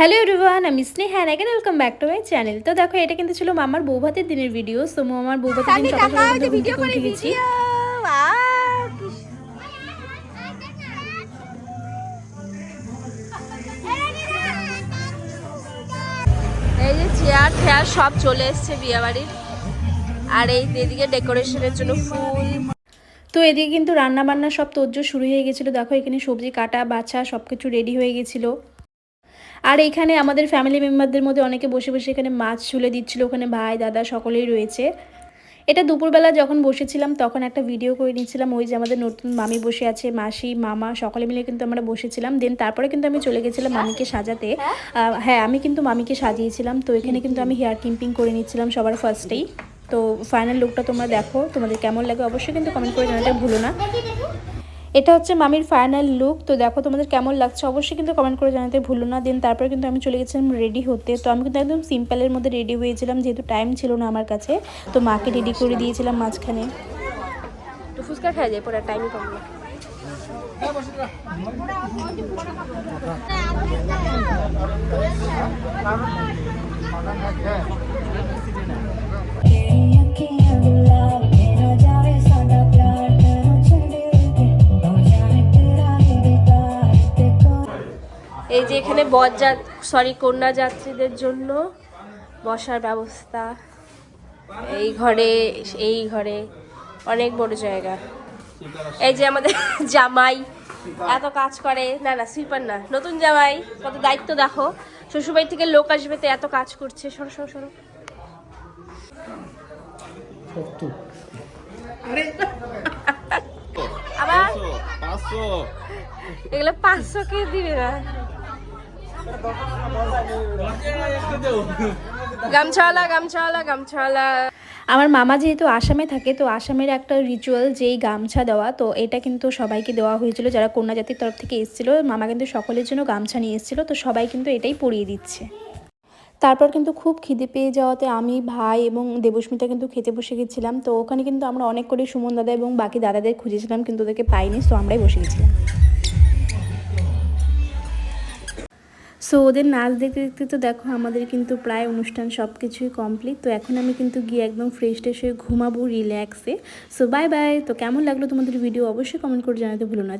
Hello everyone, আমি Sneha and again welcome back to my channel. তো দেখো, এটা কিন্তু ছিল মামার বৌভাতের দিনের ভিডিও। সো মামার বৌভাতের দিন সকাল সকাল কিন্তু ঘুম থেকে উঠে গেছি। এই যে চেয়ার ঠেয়ার সব চলে এসছে বিয়ে বাড়ির। আর এই এদিকে ডেকোরেশনের জন্য ফুল। তো এদিকে কিন্তু রান্না বান্না সব তোড়জোড় শুরু হয়ে গেছিলো। দেখো, এখানে সবজি কাটা বাছা সব কিছু রেডি হয়ে গেছিলো। আর এইখানে আমাদের ফ্যামিলি মেম্বারদের মধ্যে অনেকে বসে বসে এখানে মাছ ঝুলে দিচ্ছিলো। ওখানে ভাই দাদা সকলেই রয়েছে। এটা দুপুরবেলা যখন বসেছিলাম তখন একটা ভিডিও করে নিয়েছিলাম। ওই যে আমাদের নতুন মামি বসে আছে, মাসি মামা সকলে মিলে কিন্তু আমরা বসেছিলাম। দেন তারপরে কিন্তু আমি চলে গেছিলাম মামিকে সাজাতে। হ্যাঁ, আমি কিন্তু মামিকে সাজিয়েছিলাম। তো এখানে কিন্তু আমি হেয়ার কিম্পিং করে নিচ্ছিলাম সবার ফার্স্টেই। তো ফাইনাল লুকটা তোমরা দেখো, তোমাদের কেমন লাগে অবশ্যই কিন্তু কমেন্ট করে জানাতে ভুলো না। এটা হচ্ছে মামির ফাইনাল লুক। তো দেখো তোমাদের কেমন লাগছে অবশ্যই কিন্তু কমেন্ট করে জানাতে ভুলো না। দেন তারপরে কিন্তু আমি চলে গেছিলাম রেডি হতে। তো আমি কিন্তু একদম সিম্পলের মধ্যে রেডি হয়েছিলাম, যেহেতু টাইম ছিল না আমার কাছে। তো মাকে রেডি করে দিয়েছিলাম মাঝখানে। একটু ফুচকা খাওয়া যায়, পরে টাইমই কম না। এই যে এখানে কন্যা যাত্রীদের জন্য বসার ব্যবস্থা। এই ঘরে অনেক বড় জায়গা। এই যে আমাদের জামাই এত কাজ করে, না সুইপার না, নতুন জামাই কত দায়িত্ব দেখো। শ্বশুরবাড়ি থেকে লোক আসবে তো এত কাজ করছে। সরো সরো সরো। আবার এগুলো 500 কে দিবে না। গামছাওয়ালা গামছাওয়ালা গামছাওয়ালা। আমার মামা যেহেতু আসামে থাকে, তো আসামের একটা রিচুয়াল যেই গামছা দেওয়া, তো এটা কিন্তু সবাইকে দেওয়া হয়েছিল যারা কন্যা জাতির তরফ থেকে এসেছিলো। মামা কিন্তু সকলের জন্য গামছা নিয়ে এসেছিলো, তো সবাই কিন্তু এটাই পরিয়ে দিচ্ছে। তারপর কিন্তু খুব খিদে পেয়ে যাওয়াতে আমি, ভাই এবং দেবস্মিতা কিন্তু খেতে বসে গেছিলাম। তো ওখানে কিন্তু আমরা অনেক করে সুমন দাদা এবং বাকি দাদাদের খুঁজেছিলাম, কিন্তু ওদেরকে পাইনি। তো আমরাই বসে গেছিলাম। সো ওদের নাচ দেখতে দেখতে তো দেখো আমাদের কিন্তু প্রায় অনুষ্ঠান সব কিছুই কমপ্লিট। তো এখন আমি কিন্তু গিয়ে একদম ফ্রেশ ট্রেশ হয়ে ঘুমাবো রিল্যাক্সে। So bye bye. তো কেমন লাগলো তোমাদের ভিডিও অবশ্যই কমেন্ট করে জানাতে ভুলো না।